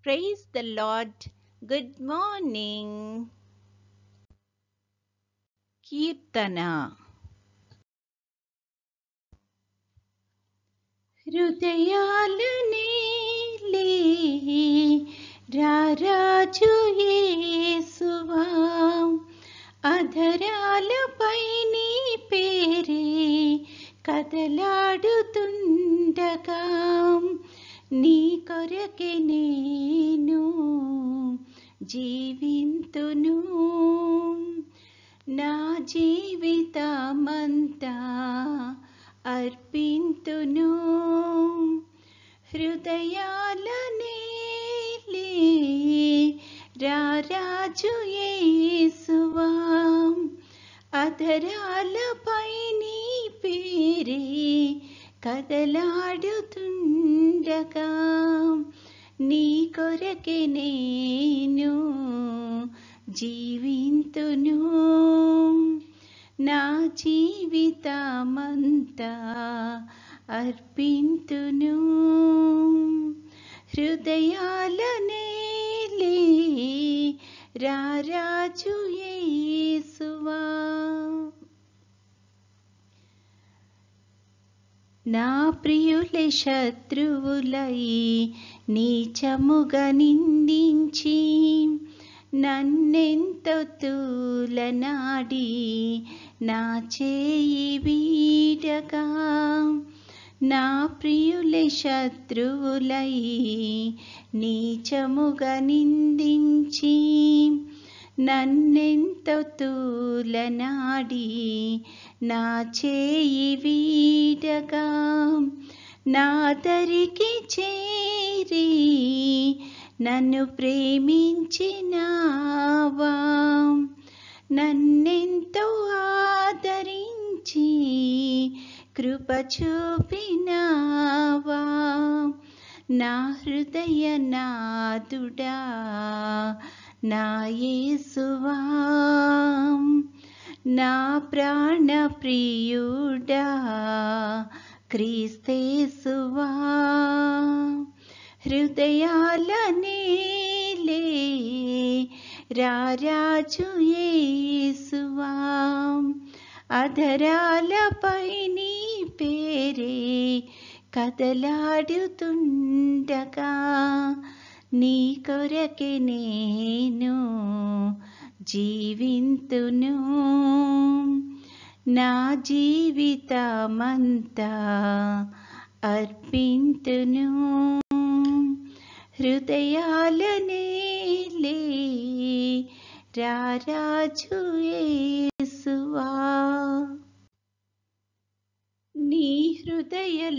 Praise the Lord. Good morning. Kirtana. హృదయాలనే రారాజు యేసువా అధరాలపై నీ పేరే కదలాడుతుండగా నీ కొరకే నేను జీవింతును నా జీవితమంతా అర్పింతును హృదయాలనే రారాజు యేసువా అధరాలపై నీ పేరే కదలాడుతుండగా నీ కొరకే నేను జీవింతును నా జీవితమంతా అర్పింతును హృదయాలనే రారాజు యేసువా నా ప్రియులే శత్రువులై నీచముగా నిందించి నన్నెంతో తూలనాడి నా చేయి వీడగా నా ప్రియులే శత్రువులై నీచముగా నిందించి నన్నెంతో తూలనాడి నా చేయి వీడగా నా దరికి చేరి నన్ను ప్రేమించినావా నన్నెంతో ఆదరించి కృప చూపినావా నా హృదయ నాదుడా నా యేసువా నా ప్రాణ ప్రియుడా క్రీస్తేసువా హృదయాలనే రారాజు యేసువా అధరాలపై నీ పేరే కదలాడుతుండగా నీ కొరకే నేను జీవింతును నా జీవితమంతా అర్పింతును హృదయాలనే రారాజు యేసువా నీ హృదయలోగిలిలోన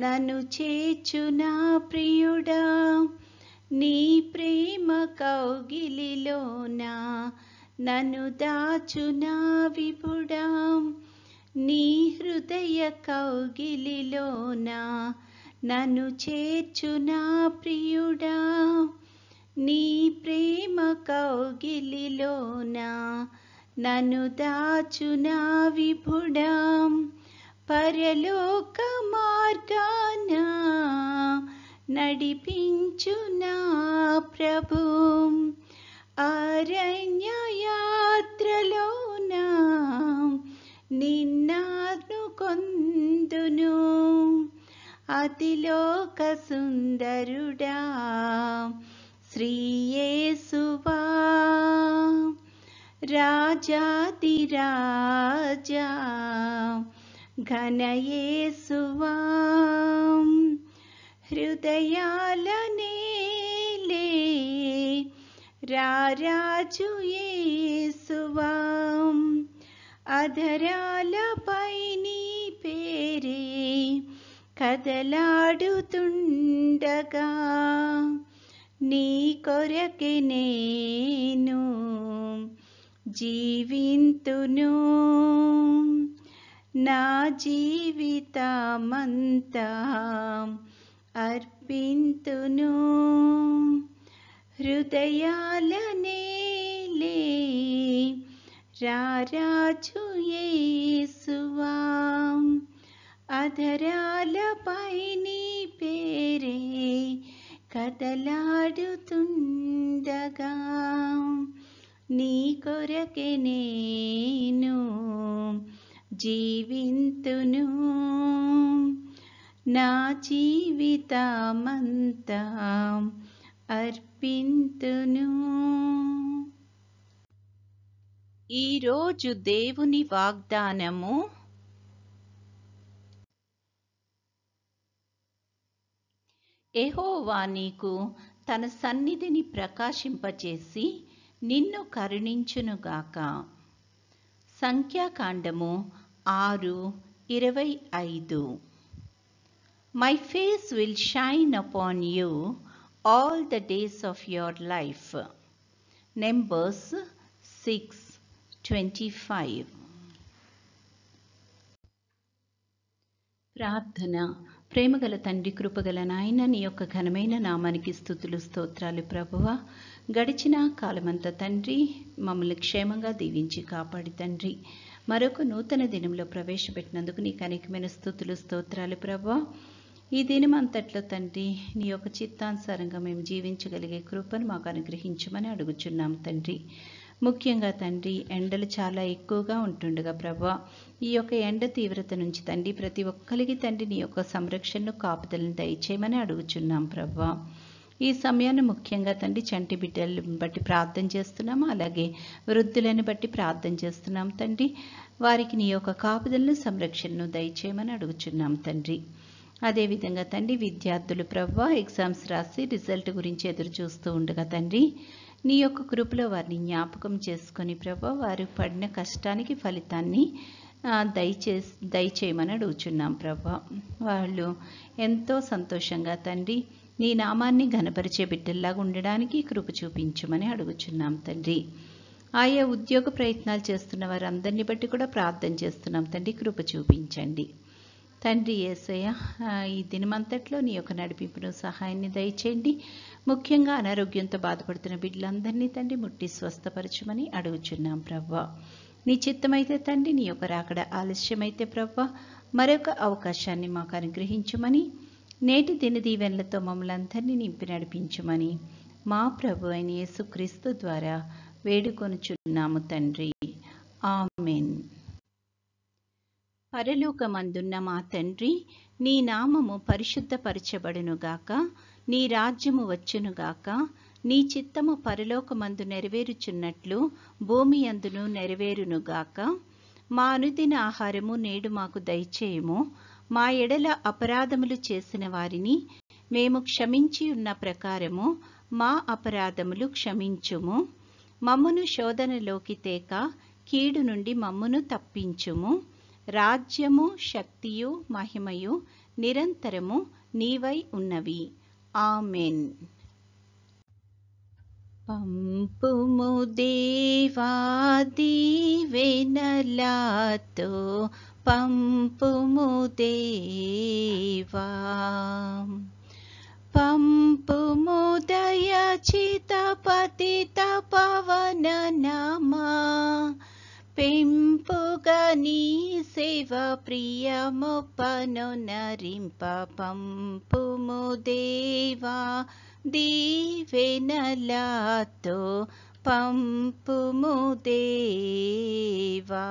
నన్ను చేర్చునా ప్రియుడా నీ ప్రేమ కౌగిలిలోన నన్ను దాచునా విభుడా నీ హృదయ కౌగిలిలోన నన్ను చేర్చునా ప్రియుడా నీ ప్రేమ కౌగిలిలోన నన్ను దాచునా విభుడా పరలోక మార్గాన నడిపించునా ప్రభు అరణ్య యాత్రలోన నిన్ను కొందును అతిలోక సుందరుడా శ్రీ యేసువా రాజాదిరాజా ఘన యేసువా హృదయాలనే రారాజు యేసువా అధరాలపై నీ పేరే కదలాడుతుండగా నీ కొరకే నేను జీవింతును నా జీవితమంతా అర్పింతును హృదయాలనే రారాజు యేసువా అధరాలపై నీ పేరే కదలాడుతుండగా నీ కొరకే నేను జీవింతును, నా జీవితమంతా అర్పింతును. ఈరోజు దేవుని వాగ్దానము, యెహోవా నీకు తన సన్నిధిని ప్రకాశింపచేసి నిన్ను కరుణించునుగాక. సంఖ్యాకాండము 6:25. My face will shine upon you all the days of your life. Numbers 6:25. ప్రార్థన. ప్రేమగల తండ్రి, కృపగల నాయన, నీ యొక్క ఘనమైన నామానికి స్తుతులు స్తోత్రాలు ప్రభువా. గడిచిన కాలమంతా తండ్రి మమ్మల్ని క్షేమంగా దీవించి కాపాడి తండ్రి మరొక నూతన దినంలో ప్రవేశపెట్టినందుకు నీకు అనేకమైన స్తుతులు స్తోత్రాలు ప్రభువా. ఈ దినం అంతట్లో తండ్రి నీ యొక్క చిత్తానుసారంగా మేము జీవించగలిగే కృపను మాకు అనుగ్రహించమని అడుగుచున్నాం తండ్రి. ముఖ్యంగా తండ్రి ఎండలు చాలా ఎక్కువగా ఉంటుండగా ప్రభా, ఈ యొక్క ఎండ తీవ్రత నుంచి తండ్రి ప్రతి ఒక్కరికి తండ్రి నీ యొక్క సంరక్షణను కాపుదలను దయచేయమని అడుగుచున్నాం ప్రభా. ఈ సమయాన్ని ముఖ్యంగా తండ్రి చంటి బిడ్డలను బట్టి ప్రార్థన చేస్తున్నాము, అలాగే వృద్ధులను బట్టి ప్రార్థన చేస్తున్నాం తండ్రి. వారికి నీ యొక్క కాపుదలను సంరక్షణను దయచేయమని అడుగుచున్నాం తండ్రి. అదేవిధంగా తండ్రి విద్యార్థులు ప్రభా ఎగ్జామ్స్ రాసి రిజల్ట్ గురించి ఎదురు చూస్తూ ఉండగా తండ్రి నీ యొక్క కృపలో వారిని జ్ఞాపకం చేసుకొని ప్రభా వారు పడిన కష్టానికి ఫలితాన్ని దయచేయమని అడుగుచున్నాం ప్రభా. వాళ్ళు ఎంతో సంతోషంగా తండ్రి నీ నామాన్ని ఘనపరిచే బిడ్డల్లాగా ఉండడానికి కృప చూపించమని అడుగుచున్నాం తండ్రి. ఆయా ఉద్యోగ ప్రయత్నాలు చేస్తున్న వారందరినీ బట్టి కూడా ప్రార్థన చేస్తున్నాం తండ్రి, కృప చూపించండి తండ్రి. యేసయ్య, ఈ దినమంతట్లో నీ యొక్క నడిపింపును సహాయాన్ని దయచేయండి. ముఖ్యంగా అనారోగ్యంతో బాధపడుతున్న బిడ్డలందరినీ తండ్రి ముట్టి స్వస్థపరచమని అడుగుచున్నాం ప్రభా. నీ చిత్తమైతే తండ్రి నీ యొక్క రాకడ ఆలస్యమైతే ప్రభా మరొక అవకాశాన్ని మాకు అనుగ్రహించమని, నేటి దిన దీవెనలతో మమ్మల్ని అందరినీ నింపి నడిపించమని మా ప్రభు అయిన యేసుక్రీస్తు ద్వారా వేడుకొనుచున్నాము తండ్రి. ఆమేన్. పరలోకమందున్న మా తండ్రి, నీ నామము పరిశుద్ధపరచబడునుగాక, నీ రాజ్యము వచ్చునుగాక, నీ చిత్తము పరలోకమందు నెరవేరుచున్నట్లు భూమి అందును నెరవేరునుగాక. మా అనుదిన ఆహారము నేడు మాకు దయచేయము. మా ఎడల అపరాధములు చేసిన వారిని మేము క్షమించి ఉన్న ప్రకారము మా అపరాధములు క్షమించుము. మమ్మును శోధనలోకి తేక కీడు నుండి మమ్మును తప్పించుము. రాజ్యము, శక్తియు, మహిమయు నిరంతరము నీవై ఉన్నవి. ఆమెన్. పంపుము దేవా దీవెనలతో, పంపుము దేవా, పంపుము దయచిత పతిత పవన నామా, పెంపుగా నీ సేవ ప్రియమొప్పను నరింప. పంపుము దేవా దీవెనలతో, పంపుము దేవా.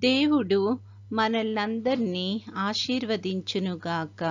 దేవుడు మనల్నందరినీ ఆశీర్వదించునుగాక.